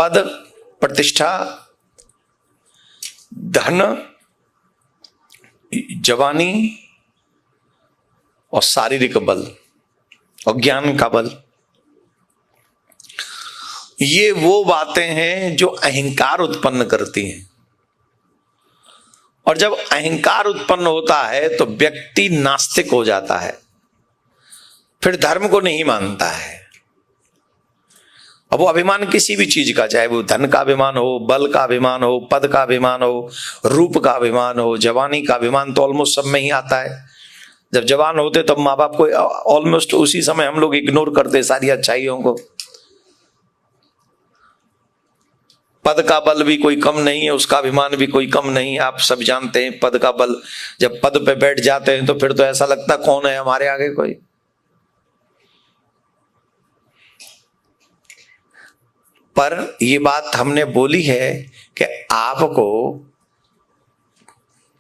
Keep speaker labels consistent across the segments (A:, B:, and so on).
A: पद, प्रतिष्ठा, धन, जवानी और शारीरिक बल और ज्ञान का बल, ये वो बातें हैं जो अहंकार उत्पन्न करती हैं। और जब अहंकार उत्पन्न होता है तो व्यक्ति नास्तिक हो जाता है, फिर धर्म को नहीं मानता है। अब वो अभिमान किसी भी चीज का, चाहे वो धन का अभिमान हो, बल का अभिमान हो, पद का अभिमान हो, रूप का अभिमान हो, जवानी का अभिमान, तो ऑलमोस्ट सब में ही आता है। जब जवान होते तब माँ बाप को ऑलमोस्ट उसी समय हम लोग इग्नोर करते सारी अच्छाइयों को। पद का बल भी कोई कम नहीं है, उसका अभिमान भी कोई कम नहीं है। आप सब जानते हैं पद का बल, जब पद पे बैठ जाते हैं तो फिर तो ऐसा लगता कौन है हमारे आगे कोई। पर ये बात हमने बोली है कि आपको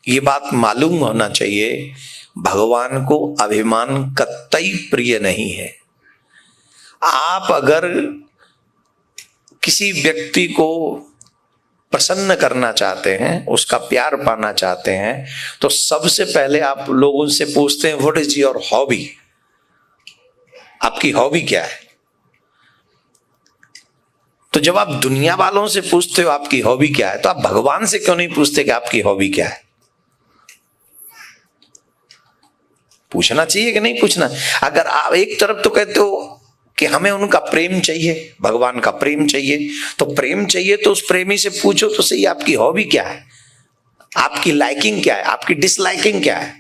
A: ये बात मालूम होना चाहिए, भगवान को अभिमान कतई प्रिय नहीं है। आप अगर किसी व्यक्ति को प्रसन्न करना चाहते हैं, उसका प्यार पाना चाहते हैं, तो सबसे पहले आप लोगों से पूछते हैं व्हाट इज योर हॉबी, आपकी हॉबी क्या है। तो जब आप दुनिया वालों से पूछते हो आपकी हॉबी क्या है, तो आप भगवान से क्यों नहीं पूछते कि आपकी हॉबी क्या है। पूछना चाहिए कि नहीं पूछना। अगर आप एक तरफ तो कहते हो कि हमें उनका प्रेम चाहिए, भगवान का प्रेम चाहिए, तो प्रेम चाहिए तो उस प्रेमी से पूछो तो सही आपकी हॉबी क्या है, आपकी लाइकिंग क्या है, आपकी डिसलाइकिंग क्या है,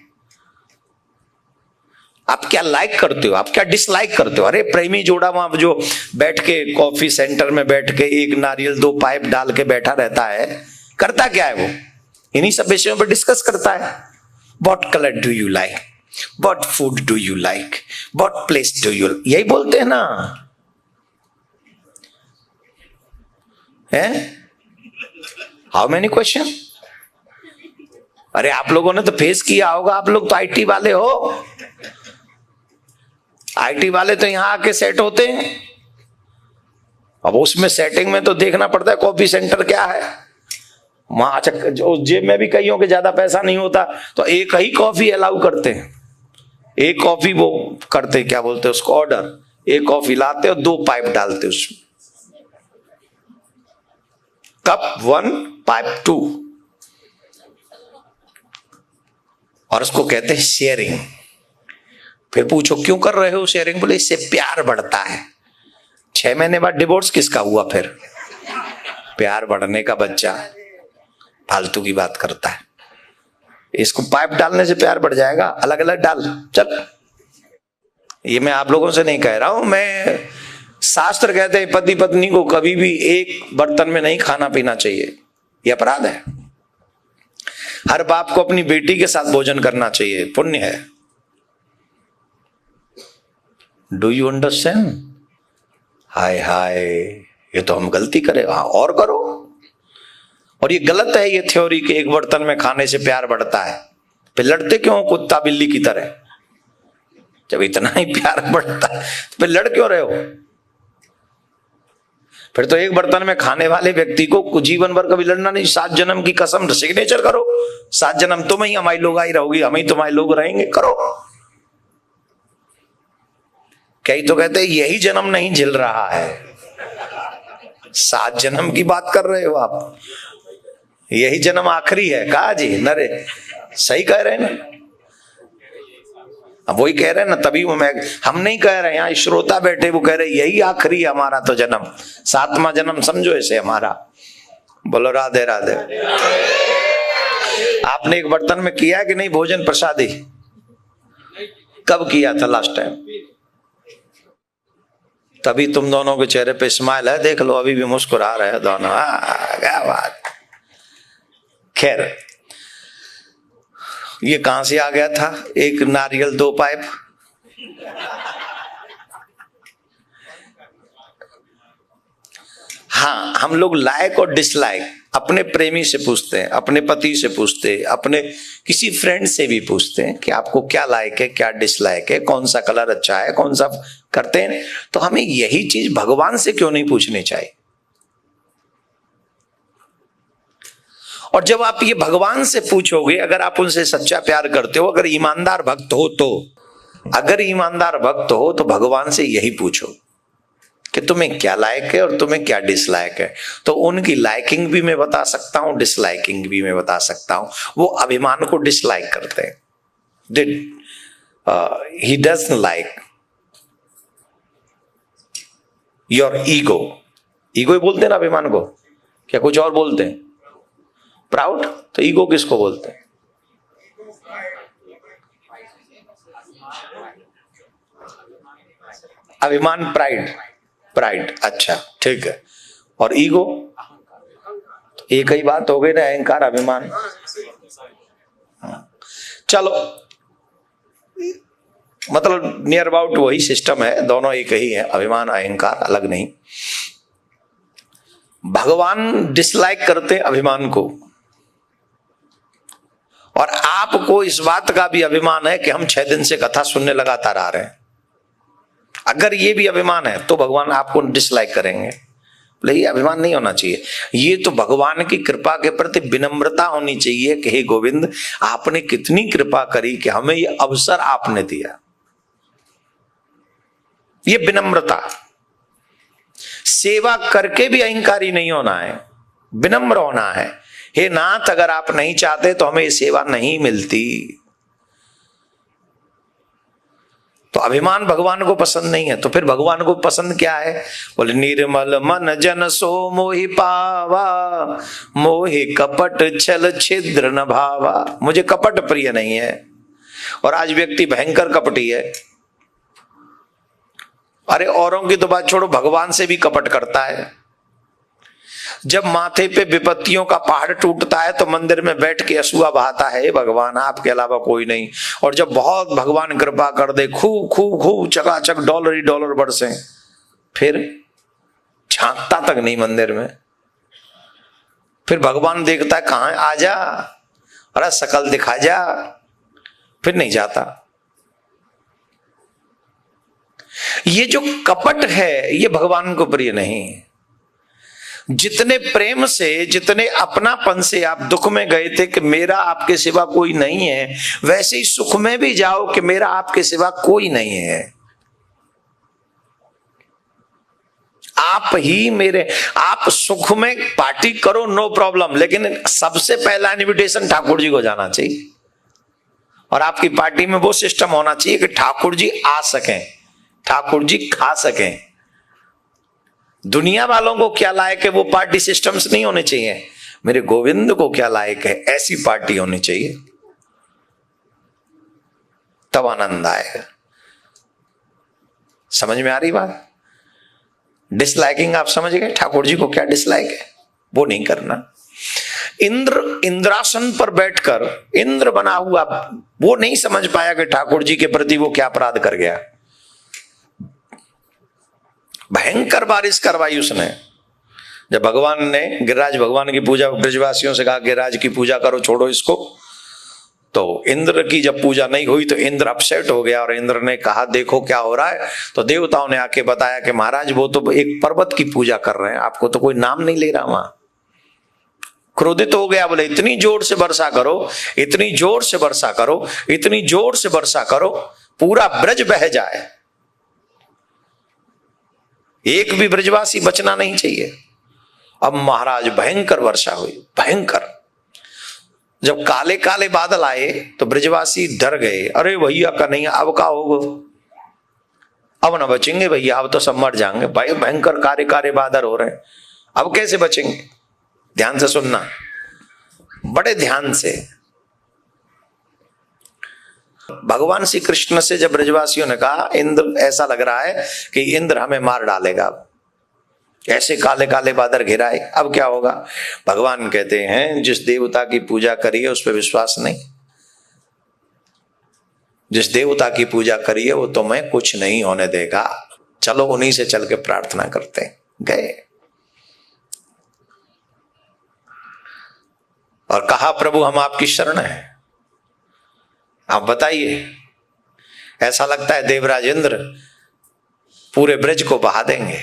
A: आप क्या लाइक करते हो, आप क्या डिसलाइक करते हो। अरे प्रेमी जोड़ा वहां जो बैठ के कॉफी सेंटर में बैठ के एक नारियल 2 पाइप डाल के बैठा रहता है, करता क्या है वो, इन्हीं सब विषयों पर डिस्कस करता है। What colour do you like, what food do you like, what place do you, यही बोलते हैं ना, है हाउ मेनी क्वेश्चन। अरे आप लोगों ने तो फेस किया होगा, आप लोग तो आईटी वाले हो, आईटी वाले तो यहां आके सेट होते हैं। अब उसमें सेटिंग में तो देखना पड़ता है कॉफी सेंटर क्या है वहां। अच्छा, जो जेब में भी कईयों के ज्यादा पैसा नहीं होता तो एक ही कॉफी अलाउ करते हैं, एक कॉफी वो करते क्या बोलते हैं उसको ऑर्डर, एक कॉफी लाते और 2 पाइप डालते उसमें, कप 1 पाइप 2, और उसको कहते हैं शेयरिंग। फिर पूछो क्यों कर रहे हो शेयरिंग, बोले इससे प्यार बढ़ता है। 6 महीने बाद डिवोर्स किसका हुआ, फिर प्यार बढ़ने का बच्चा फालतू की बात करता है। इसको पाइप डालने से प्यार बढ़ जाएगा, अलग अलग डाल चल। ये मैं आप लोगों से नहीं कह रहा हूं, मैं शास्त्र कहते हैं पति पत्नी को कभी भी एक बर्तन में नहीं खाना पीना चाहिए, यह अपराध है। हर बाप को अपनी बेटी के साथ भोजन करना चाहिए, पुण्य है। Do you understand. हाय हाय, ये तो हम गलती करें, हाँ और करो। और ये गलत है ये थ्योरी कि एक बर्तन में खाने से प्यार बढ़ता है। फिर लड़ते क्यों कुत्ता बिल्ली की तरह, जब इतना ही प्यार बढ़ता है तो फिर लड़ क्यों रहे हो। फिर तो एक बर्तन में खाने वाले व्यक्ति को जीवन भर कभी लड़ना नहीं, 7 जन्म की कसम सिग्नेचर करो, 7 जन्म तुम ही हमारी लोग आई रहोगी, हम ही तुम्हारे लोग रहेंगे, करो। कई तो कहते हैं यही जन्म नहीं झेल रहा है, 7 जन्म की बात कर रहे हो आप, यही जन्म आखिरी है। कहा जी नरे, सही कह रहे हैं ना, अब वही कह रहे हैं ना, तभी वो हम नहीं कह रहे, यहाँ श्रोता बैठे वो कह रहे यही आखिरी है हमारा तो जन्म, 7वां जन्म समझो इसे हमारा। बोलो राधे राधे। आपने एक बर्तन में किया कि नहीं भोजन प्रसादी, कब किया था लास्ट टाइम। तभी तुम दोनों के चेहरे पे स्माइल है, देख लो अभी भी मुस्कुरा रहे हैं दोनों, क्या बात। खैर ये कहां से आ गया था, एक नारियल 2 पाइप। हाँ, हम लोग लाइक और डिसलाइक अपने प्रेमी से पूछते हैं, अपने पति से पूछते हैं, अपने किसी फ्रेंड से भी पूछते हैं कि आपको क्या लाइक है, क्या डिसलाइक है, कौन सा कलर अच्छा है, कौन सा करते हैं। तो हमें यही चीज भगवान से क्यों नहीं पूछनी चाहिए। और जब आप ये भगवान से पूछोगे, अगर आप उनसे सच्चा प्यार करते हो, अगर ईमानदार भक्त हो तो, अगर ईमानदार भक्त हो तो भगवान से यही पूछो कि तुम्हें क्या लायक है और तुम्हें क्या डिसलायक है। तो उनकी लाइकिंग भी मैं बता सकता हूं, डिसलाइकिंग भी मैं बता सकता हूं। वो अभिमान को डिसलाइक करते हैं। He doesn't like your ego. Ego ही बोलते हैं ना अभिमान को, क्या कुछ और बोलते हैं? प्राउड। तो ईगो किसको बोलते हैं? अभिमान प्राइड, प्राइड, अच्छा ठीक है। और ईगो एक ही बात हो गई ना, अहंकार अभिमान। चलो मतलब नियर अबाउट वही सिस्टम है, दोनों एक ही है, अभिमान अहंकार अलग नहीं। भगवान डिसलाइक करते अभिमान को, और आपको इस बात का भी अभिमान है कि हम 6 दिन से कथा सुनने लगातार आ रहे हैं। अगर ये भी अभिमान है तो भगवान आपको डिसलाइक करेंगे। बोले ये अभिमान नहीं होना चाहिए, ये तो भगवान की कृपा के प्रति विनम्रता होनी चाहिए कि हे गोविंद, आपने कितनी कृपा करी कि हमें ये अवसर आपने दिया। ये विनम्रता, सेवा करके भी अहंकारी नहीं होना है, विनम्र होना है। हे नाथ, अगर आप नहीं चाहते तो हमें ये सेवा नहीं मिलती। तो अभिमान भगवान को पसंद नहीं है। तो फिर भगवान को पसंद क्या है? बोले निर्मल मन जन सो मोहि पावा, मोहि कपट छल छिद्र न भावा। मुझे कपट प्रिय नहीं है। और आज व्यक्ति भयंकर कपटी है। अरे औरों की तो बात छोड़ो, भगवान से भी कपट करता है। जब माथे पे विपत्तियों का पहाड़ टूटता है तो मंदिर में बैठ के असूआ बहाता है, हे भगवान आपके अलावा कोई नहीं। और जब बहुत भगवान कृपा कर दे, खूब खूब खूब चकाचक डॉलर ही डॉलर बरसे, फिर झांकता तक नहीं मंदिर में। फिर भगवान देखता है कहां, आ जा, अरे शकल दिखा जा, फिर नहीं जाता। ये जो कपट है ये भगवान को प्रिय नहीं। जितने प्रेम से, जितने अपनापन से आप दुख में गए थे कि मेरा आपके सिवा कोई नहीं है, वैसे ही सुख में भी जाओ कि मेरा आपके सिवा कोई नहीं है। आप ही मेरे, आप सुख में पार्टी करो नो प्रॉब्लम, लेकिन सबसे पहला इनविटेशन ठाकुर जी को जाना चाहिए। और आपकी पार्टी में वो सिस्टम होना चाहिए कि ठाकुर जी आ सकें, ठाकुर जी खा सकें। दुनिया वालों को क्या लायक है वो पार्टी सिस्टम्स नहीं होने चाहिए। मेरे गोविंद को क्या लायक है ऐसी पार्टी होनी चाहिए, तब आनंद आएगा। समझ में आ रही बात? डिसलाइकिंग आप समझ गए, ठाकुर जी को क्या डिसलाइक है वो नहीं करना। इंद्र इंद्रासन पर बैठकर इंद्र बना हुआ, वो नहीं समझ पाया कि ठाकुर जी के प्रति वो क्या अपराध कर गया। भयंकर बारिश करवाई उसने। जब भगवान ने गिरिराज भगवान की पूजा, ब्रजवासियों से कहा गिरिराज की पूजा करो, छोड़ो इसको, तो इंद्र की जब पूजा नहीं हुई तो इंद्र अपसेट हो गया। और इंद्र ने कहा देखो क्या हो रहा है। तो देवताओं ने आके बताया कि महाराज वो तो एक पर्वत की पूजा कर रहे हैं, आपको तो कोई नाम नहीं ले रहा। वहां क्रोधित हो गया, बोले इतनी जोर से वर्षा करो, इतनी जोर से वर्षा करो, इतनी जोर से वर्षा करो, पूरा ब्रज बह जाए, एक भी ब्रजवासी बचना नहीं चाहिए। अब महाराज भयंकर वर्षा हुई, भयंकर। जब काले काले बादल आए तो ब्रजवासी डर गए, अरे भैया का नहीं, अब का होगा, अब ना बचेंगे भैया, अब तो सब मर जाएंगे। भाई भयंकर काले काले बादल हो रहे हैं, अब कैसे बचेंगे? ध्यान से सुनना, बड़े ध्यान से। भगवान श्री कृष्ण से जब ब्रजवासियों ने कहा इंद्र, ऐसा लग रहा है कि इंद्र हमें मार डालेगा, ऐसे काले काले बादल घिराए, अब क्या होगा? भगवान कहते हैं जिस देवता की पूजा करिए उस पर विश्वास नहीं, जिस देवता की पूजा करिए वो तुम्हें कुछ नहीं होने देगा, चलो उन्हीं से चल के प्रार्थना करते हैं। गए और कहा प्रभु हम आपकी शरण हैं, आप बताइए। ऐसा लगता है देवराज इंद्र पूरे ब्रज को बहा देंगे।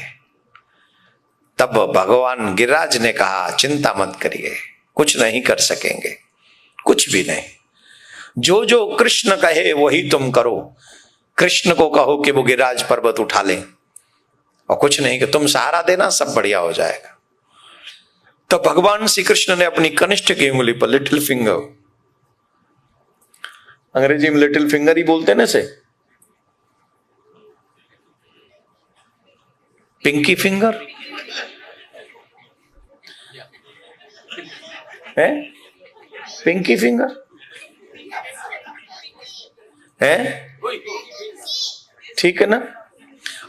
A: तब भगवान गिरिराज ने कहा चिंता मत करिए, कुछ नहीं कर सकेंगे, कुछ भी नहीं। जो जो कृष्ण कहे वही तुम करो। कृष्ण को कहो कि वो गिरिराज पर्वत उठा लें, और कुछ नहीं कि तुम सहारा देना, सब बढ़िया हो जाएगा। तो भगवान श्री कृष्ण ने अपनी कनिष्ठ की उंगली पर, लिटिल फिंगर, अंग्रेजी में लिटिल फिंगर ही बोलते हैं ना से, पिंकी फिंगर है, पिंकी फिंगर है, ठीक है ना।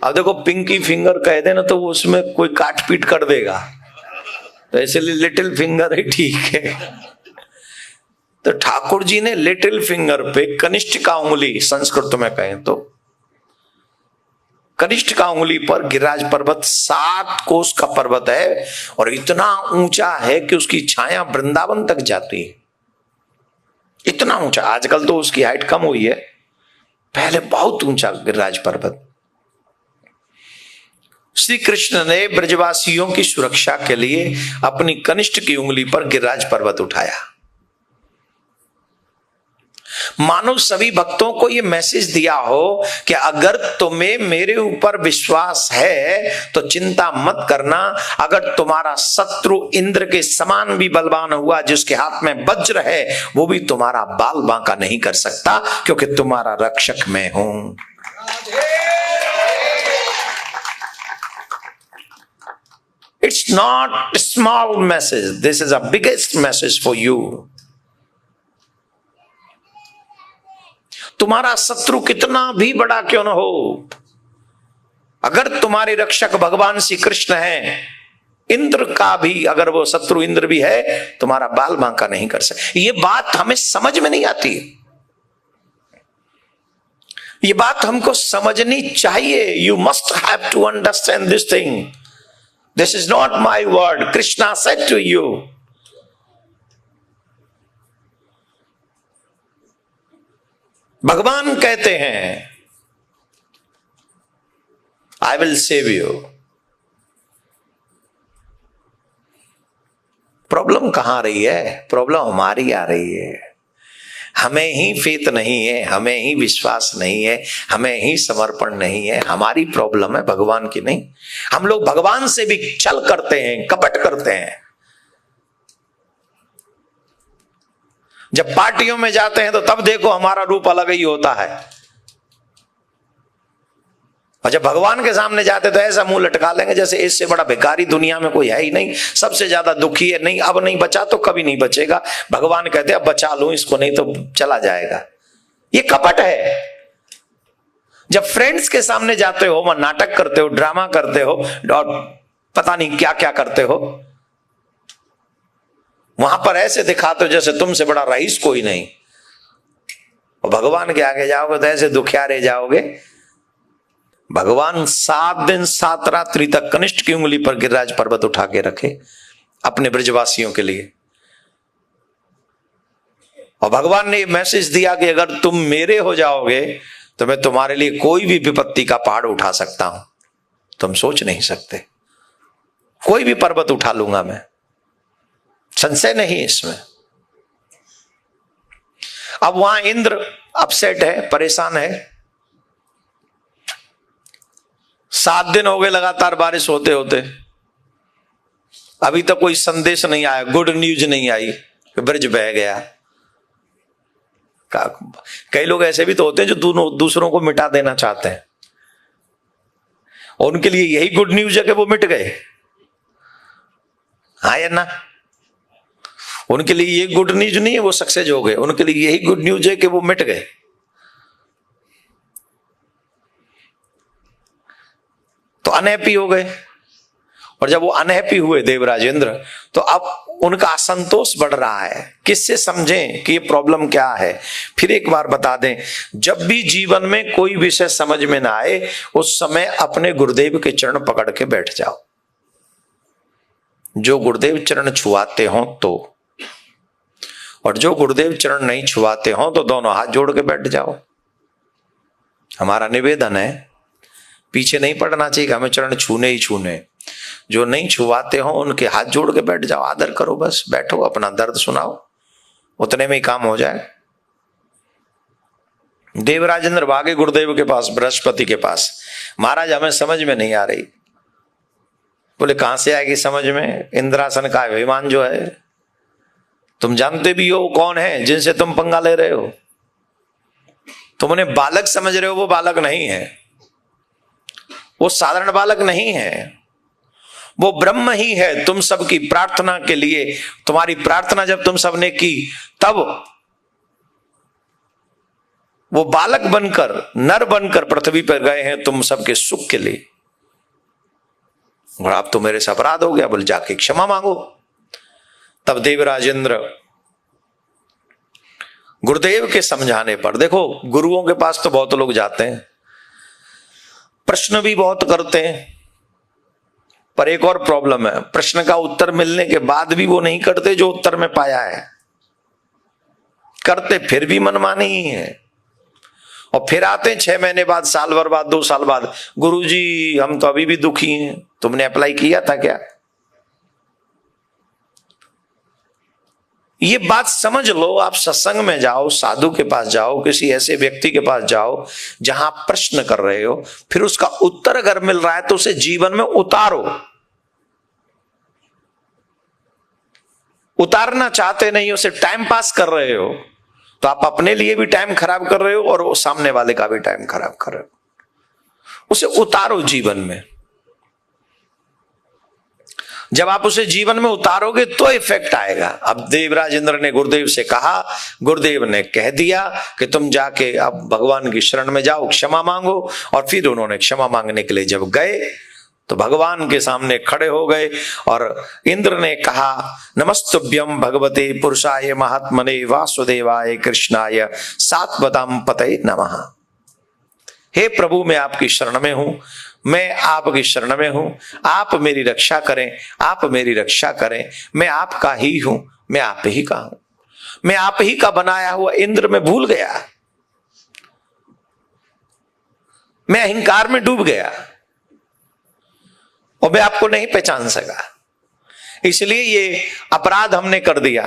A: अब देखो पिंकी फिंगर कह देना तो उसमें कोई काट पीट कर देगा, तो इसलिए लिटिल फिंगर ही ठीक है। तो ठाकुर जी ने लिटिल फिंगर पे कनिष्ठ का उंगली, संस्कृत में कहें तो कनिष्ठ का उंगली पर गिरिराज पर्वत 7 कोस का पर्वत है, और इतना ऊंचा है कि उसकी छाया वृंदावन तक जाती है, इतना ऊंचा। आजकल तो उसकी हाइट कम हुई है, पहले बहुत ऊंचा गिरिराज पर्वत। श्री कृष्ण ने ब्रजवासियों की सुरक्षा के लिए अपनी कनिष्ठ की उंगली पर गिरिराज पर्वत उठाया। मानो सभी भक्तों को यह मैसेज दिया हो कि अगर तुम्हें मेरे ऊपर विश्वास है तो चिंता मत करना। अगर तुम्हारा शत्रु इंद्र के समान भी बलवान हुआ, जिसके हाथ में वज्र है, वो भी तुम्हारा बाल बांका नहीं कर सकता, क्योंकि तुम्हारा रक्षक मैं हूं। It's not a small message. This is a biggest message for you. तुम्हारा शत्रु कितना भी बड़ा क्यों न हो, अगर तुम्हारे रक्षक भगवान श्री कृष्ण हैं, इंद्र का भी अगर वो शत्रु इंद्र भी है, तुम्हारा बाल बांका नहीं कर सकते। ये बात हमें समझ में नहीं आती, ये बात हमको समझनी चाहिए। You must have to understand this thing. This is not my word. Krishna said to you. भगवान कहते हैं, I will save you. Problem कहां आ रही है? प्रॉब्लम हमारी आ रही है। हमें ही फेथ नहीं है, हमें ही विश्वास नहीं है, हमें ही समर्पण नहीं है। हमारी प्रॉब्लम है, भगवान की नहीं। हम लोग भगवान से भी छल करते हैं, कपट करते हैं। जब पार्टियों में जाते हैं तो तब देखो हमारा रूप अलग ही होता है, और जब भगवान के सामने जाते तो ऐसा मुंह लटका लेंगे जैसे इससे बड़ा भिखारी दुनिया में कोई है ही नहीं, सबसे ज्यादा दुखी है। नहीं, अब नहीं बचा तो कभी नहीं बचेगा। भगवान कहते अब बचा लूं इसको, नहीं तो चला जाएगा। ये कपट है। जब फ्रेंड्स के सामने जाते हो, वहां नाटक करते हो, ड्रामा करते हो, और पता नहीं क्या क्या करते हो, वहां पर ऐसे दिखाते हो जैसे तुमसे बड़ा रईस कोई नहीं, और भगवान के आगे जाओगे तो ऐसे दुखियारे जाओगे। भगवान 7 दिन 7 रात्रि तक कनिष्ठ की उंगली पर गिरिराज पर्वत उठा के रखे अपने ब्रजवासियों के लिए, और भगवान ने मैसेज दिया कि अगर तुम मेरे हो जाओगे तो मैं तुम्हारे लिए कोई भी विपत्ति का पहाड़ उठा सकता हूं। तुम सोच नहीं सकते, कोई भी पर्वत उठा लूंगा मैं, संशय नहीं इसमें। अब वहां इंद्र अपसेट है, परेशान है। 7 दिन हो गए लगातार बारिश होते होते, अभी तक कोई संदेश नहीं आया, गुड न्यूज नहीं आई, ब्रज बह गया। कई लोग ऐसे भी तो होते हैं जो दूसरों को मिटा देना चाहते हैं, और उनके लिए यही गुड न्यूज है कि वो मिट गए। हाँ या ना? उनके लिए ये गुड न्यूज नहीं है वो सक्सेस हो गए, उनके लिए यही गुड न्यूज है कि वो मिट गए। तो अनहैप्पी हो गए, और जब वो अनहैप्पी हुए देवराज इंद्र, तो अब उनका असंतोष बढ़ रहा है। किससे समझें कि ये प्रॉब्लम क्या है? फिर एक बार बता दें, जब भी जीवन में कोई विषय समझ में ना आए, उस समय अपने गुरुदेव के चरण पकड़ के बैठ जाओ। जो गुरुदेव चरण छुआते हो तो, और जो गुरुदेव चरण नहीं छुआते हो तो दोनों हाथ जोड़ के बैठ जाओ। हमारा निवेदन है, पीछे नहीं पड़ना चाहिए, हमें चरण छूने ही छूने। जो नहीं छुआते हो उनके हाथ जोड़ के बैठ जाओ, आदर करो, बस बैठो, अपना दर्द सुनाओ, उतने में ही काम हो जाए। देवराजेंद्र भागे गुरुदेव के पास, बृहस्पति के पास, महाराज हमें समझ में नहीं आ रही। बोले कहां से आएगी समझ में, इंद्रासन का अभिमान जो है, तुम जानते भी हो कौन है जिनसे तुम पंगा ले रहे हो, तुम उन्हें बालक समझ रहे हो, वो बालक नहीं है, वो साधारण बालक नहीं है, वो ब्रह्म ही है। तुम सबकी प्रार्थना के लिए, तुम्हारी प्रार्थना जब तुम सबने की तब वो बालक बनकर, नर बनकर पृथ्वी पर गए हैं तुम सबके सुख के लिए। और अब तो मेरे से अपराध हो गया, बोले जाके क्षमा मांगो। तब देवराजेंद्र गुरुदेव के समझाने पर, देखो गुरुओं के पास तो बहुत लोग जाते हैं, प्रश्न भी बहुत करते हैं, पर एक और प्रॉब्लम है, प्रश्न का उत्तर मिलने के बाद भी वो नहीं करते जो उत्तर में पाया है, करते फिर भी मनमानी ही है। और फिर आते हैं 6 महीने बाद, साल भर बाद, 2 साल बाद, गुरुजी हम तो अभी भी दुखी हैं, तुमने अप्लाई किया था क्या? ये बात समझ लो। आप सत्संग में जाओ, साधु के पास जाओ, किसी ऐसे व्यक्ति के पास जाओ जहां आप प्रश्न कर रहे हो, फिर उसका उत्तर अगर मिल रहा है तो उसे जीवन में उतारो। उतारना चाहते नहीं, उसे टाइम पास कर रहे हो, तो आप अपने लिए भी टाइम खराब कर रहे हो और सामने वाले का भी टाइम खराब कर रहे हो। उसे उतारो जीवन में। जब आप उसे जीवन में उतारोगे तो इफेक्ट आएगा। अब देवराजेंद्र ने गुरुदेव से कहा, गुरुदेव ने कह दिया कि तुम जाके अब भगवान की शरण में जाओ, क्षमा मांगो। और फिर उन्होंने क्षमा मांगने के लिए जब गए तो भगवान के सामने खड़े हो गए और इंद्र ने कहा, नमस्तुभ्यं भगवते पुरुषाय महात्मने वासुदेवाय कृष्णाय सात्वतां पतये नमः। हे प्रभु, मैं आपकी शरण में हूं, मैं आपकी शरण में हूं, आप मेरी रक्षा करें, आप मेरी रक्षा करें। मैं आपका ही हूं, मैं आप ही का हूं, मैं आप ही का बनाया हुआ इंद्र में भूल गया, मैं अहंकार में डूब गया और मैं आपको नहीं पहचान सका। इसलिए ये अपराध हमने कर दिया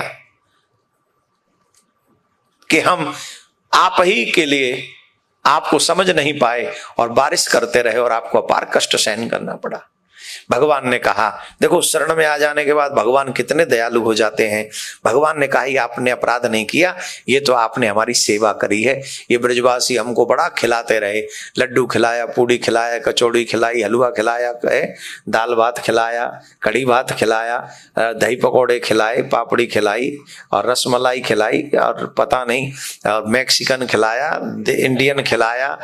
A: कि हम आप ही के लिए आपको समझ नहीं पाए और बारिश करते रहे और आपको अपार कष्ट सहन करना पड़ा। भगवान ने कहा, देखो शरण में आ जाने के बाद भगवान कितने दयालु हो जाते हैं। भगवान ने कहा, ये आपने अपराध नहीं किया, ये तो आपने हमारी सेवा करी है। ये ब्रजवासी हमको बड़ा खिलाते रहे, लड्डू खिलाया, पूड़ी खिलाया, कचौड़ी खिलाई, हलवा खिलाया, दाल भात खिलाया, कड़ी भात खिलाया, दही पकौड़े खिलाए, पापड़ी खिलाई और रसमलाई खिलाई और पता नहीं और मैक्सिकन खिलाया, इंडियन खिलाया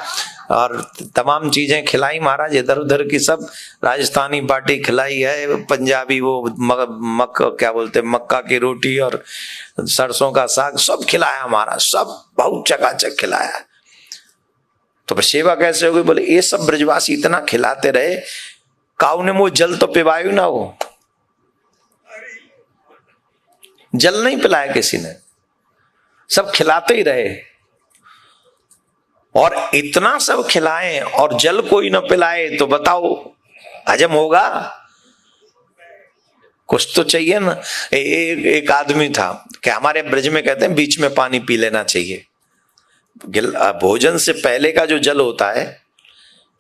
A: और तमाम चीजें खिलाई महाराज, इधर उधर की सब, राजस्थानी बाटी खिलाई है, पंजाबी वो क्या बोलते मक्का की रोटी और सरसों का साग, सब खिलाया महाराज, सब बहुत चकाचक खिलाया। तो सेवा कैसे होगी? बोले ये सब ब्रजवासी इतना खिलाते रहे, काऊ ने वो जल तो पिवायु ना, हो जल नहीं पिलाया किसी ने, सब खिलाते ही रहे। और इतना सब खिलाएं और जल कोई न पिलाए तो बताओ हजम होगा? कुछ तो चाहिए ना। एक आदमी था कि हमारे ब्रज में कहते हैं बीच में पानी पी लेना चाहिए। भोजन से पहले का जो जल होता है,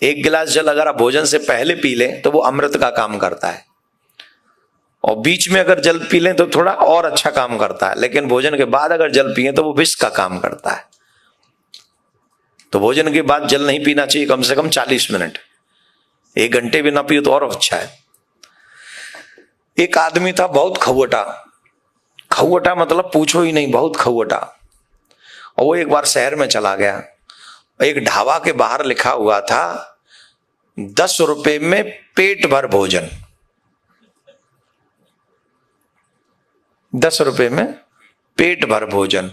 A: 1 गिलास जल अगर आप भोजन से पहले पी लें तो वो अमृत का काम करता है, और बीच में अगर जल पी लें तो थोड़ा और अच्छा काम करता है, लेकिन भोजन के बाद अगर जल पिए तो वो विष का काम करता है। तो भोजन के बाद जल नहीं पीना चाहिए कम से कम 40 मिनट, 1 घंटे भी ना पियो तो और अच्छा है। एक आदमी था बहुत खवटा, खवटा मतलब पूछो ही नहीं, बहुत खवटा। और वो एक बार शहर में चला गया, एक ढाबा के बाहर लिखा हुआ था 10 रुपए में पेट भर भोजन, 10 रुपए में पेट भर भोजन।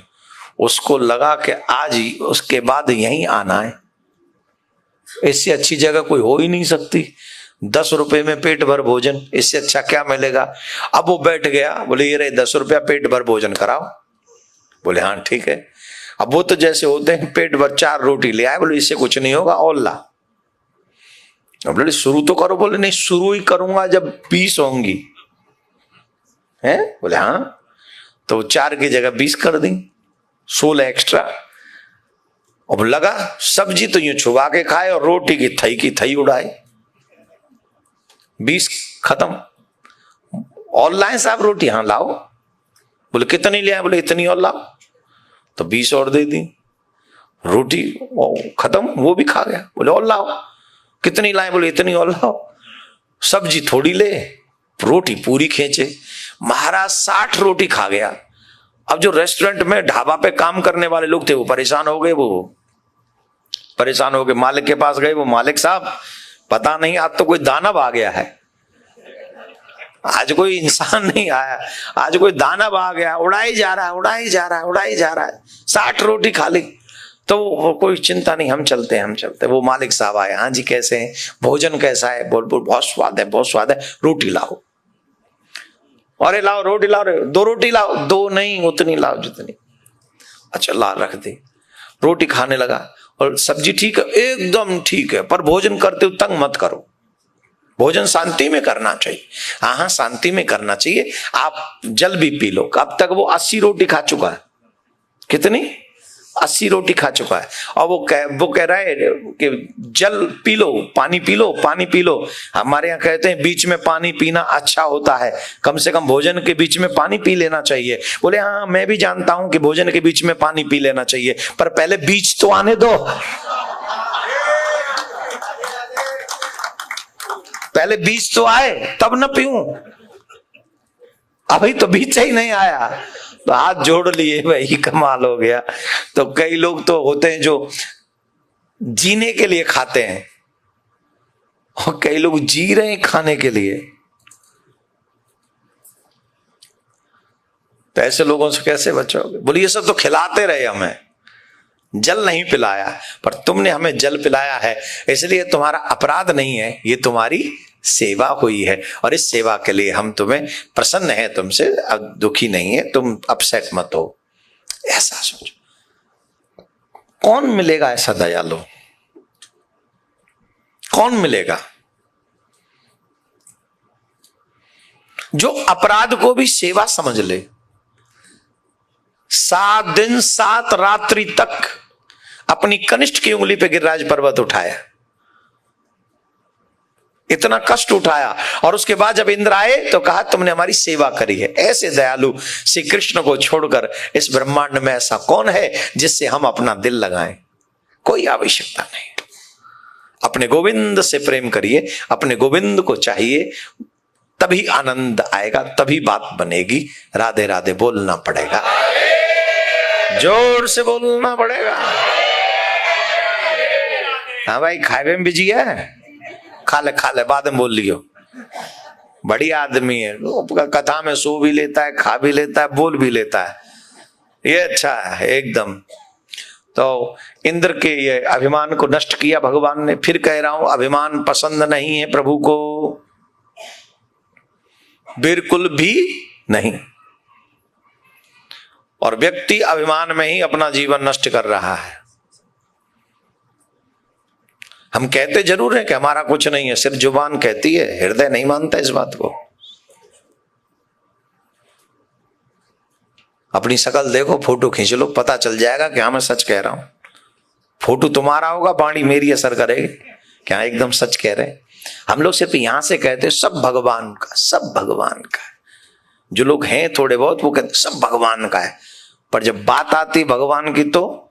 A: उसको लगा कि आज ही उसके बाद यहीं आना है, इससे अच्छी जगह कोई हो ही नहीं सकती। 10 रुपए में पेट भर भोजन, इससे अच्छा क्या मिलेगा? अब वो बैठ गया, बोले ये रहे 10 रुपया, पेट भर भोजन कराओ। बोले हाँ ठीक है। अब वो तो जैसे होते हैं पेट भर 4 रोटी ले आए, बोले इससे कुछ नहीं होगा और ला। अब बोले शुरू तो करो, बोले नहीं शुरू ही करूंगा जब 20 होंगी। है बोले हाँ, तो 4 की जगह 20 कर दी, 16 एक्स्ट्रा। अब लगा सब्जी तो यूं छुपा के खाए और रोटी की थई उड़ाए, 20 खत्म। ऑनलाइन साहब रोटी, हाँ लाओ। बोले कितनी ले आए, बोले इतनी और लाओ, तो 20 और दे दी, रोटी खत्म, वो भी खा गया। बोले और लाओ, कितनी लाए, बोले इतनी और लाओ। सब्जी थोड़ी ले, रोटी पूरी खींचे। महाराज 60 रोटी खा गया। अब जो रेस्टोरेंट में ढाबा पे काम करने वाले लोग थे वो परेशान हो गए, मालिक के पास गए। वो मालिक साहब पता नहीं आज तो कोई दानव आ गया है, आज कोई इंसान नहीं आया, आज कोई दानव आ गया, उड़ाई जा रहा है। 60 रोटी खा ली। तो कोई चिंता नहीं, हम चलते। वो मालिक साहब आए, हाँ जी कैसे हैं, भोजन कैसा है, बोल बहुत स्वाद है, रोटी लाओ। अरे लाओ रोटी लाओ, 2 रोटी लाओ, 2 नहीं उतनी लाओ जितनी। अच्छा ला रख दी, रोटी खाने लगा। और सब्जी ठीक है, एकदम ठीक है, पर भोजन करते हो तंग मत करो, भोजन शांति में करना चाहिए। हाँ शांति में करना चाहिए। आप जल भी पी लो। अब तक वो 80 रोटी खा चुका है। कितनी? 80 रोटी खा चुका है। और वो कह रहा है कि जल पी लो, पानी पी लो। हमारे यहाँ कहते हैं बीच में पानी पीना अच्छा होता है, कम से कम भोजन के बीच में पानी पी लेना चाहिए। बोले हाँ मैं भी जानता हूं कि भोजन के बीच में पानी पी लेना चाहिए, पर पहले बीच तो आने दो, पहले बीच तो आए तब न पीऊं। अभी तो बीच ही नहीं आया, तो हाथ जोड़ लिए, भाई कमाल हो गया। तो कई लोग तो होते हैं जो जीने के लिए खाते हैं, और कई लोग जी रहे हैं खाने के लिए। तो ऐसे लोगों से कैसे बचोगे? बोलिए ये सब तो खिलाते रहे, हमें जल नहीं पिलाया, पर तुमने हमें जल पिलाया है, इसलिए तुम्हारा अपराध नहीं है, ये तुम्हारी सेवा हुई है, और इस सेवा के लिए हम तुम्हें प्रसन्न हैं, तुमसे दुखी नहीं है, तुम अपसेट मत हो। ऐसा सोचो। कौन मिलेगा ऐसा दयालु? कौन मिलेगा जो अपराध को भी सेवा समझ ले? 7 दिन 7 रात्रि तक अपनी कनिष्ठ की उंगली पे गिरिराज पर्वत उठाया, इतना कष्ट उठाया, और उसके बाद जब इंद्र आए तो कहा तुमने हमारी सेवा करी है। ऐसे दयालु श्री कृष्ण को छोड़कर इस ब्रह्मांड में ऐसा कौन है जिससे हम अपना दिल लगाएं? कोई आवश्यकता नहीं। अपने गोविंद से प्रेम करिए, अपने गोविंद को चाहिए, तभी आनंद आएगा, तभी बात बनेगी। राधे राधे बोलना पड़ेगा, जोर से बोलना पड़ेगा। हाँ भाई खाए में बिजी है, खा ले बाद में बोल लियो। बढ़िया आदमी है, कथा में सो भी लेता है, खा भी लेता है, बोल भी लेता है, ये अच्छा है एकदम। तो इंद्र के ये अभिमान को नष्ट किया भगवान ने। फिर कह रहा हूं, अभिमान पसंद नहीं है प्रभु को, बिल्कुल भी नहीं। और व्यक्ति अभिमान में ही अपना जीवन नष्ट कर रहा है। हम कहते जरूर है कि हमारा कुछ नहीं है, सिर्फ जुबान कहती है, हृदय नहीं मानता इस बात को। अपनी शकल देखो, फोटो खींच लो, पता चल जाएगा कि हाँ मैं सच कह रहा हूं। फोटो तुम्हारा होगा, वाणी मेरी असर करेगी, क्या एकदम सच कह रहे हैं। हम लोग सिर्फ यहां से कहते सब भगवान का, सब भगवान का है। जो लोग हैं थोड़े बहुत वो कहते सब भगवान का है, पर जब बात आती भगवान की तो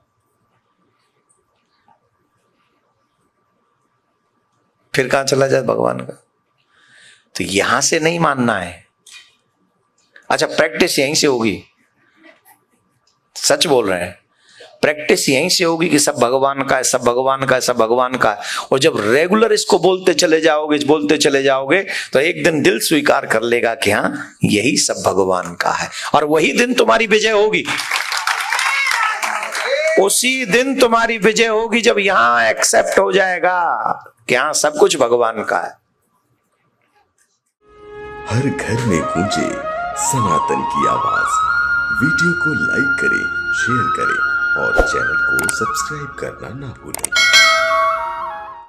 A: फिर कहां चला जाए भगवान का। तो यहां से नहीं मानना है। अच्छा प्रैक्टिस यहीं से होगी, सच बोल रहे हैं, प्रैक्टिस यहीं से होगी कि सब भगवान का है, सब भगवान का है, सब भगवान का है। और जब रेगुलर इसको बोलते चले जाओगे तो एक दिन दिल स्वीकार कर लेगा कि हाँ यही सब भगवान का है, और वही दिन तुम्हारी विजय होगी। उसी दिन तुम्हारी विजय होगी जब यहां एक्सेप्ट हो जाएगा कि हाँ सब कुछ भगवान का है।
B: हर घर में गूंजे सनातन की आवाज। वीडियो को लाइक करें, शेयर करें और चैनल को सब्सक्राइब करना ना भूलें।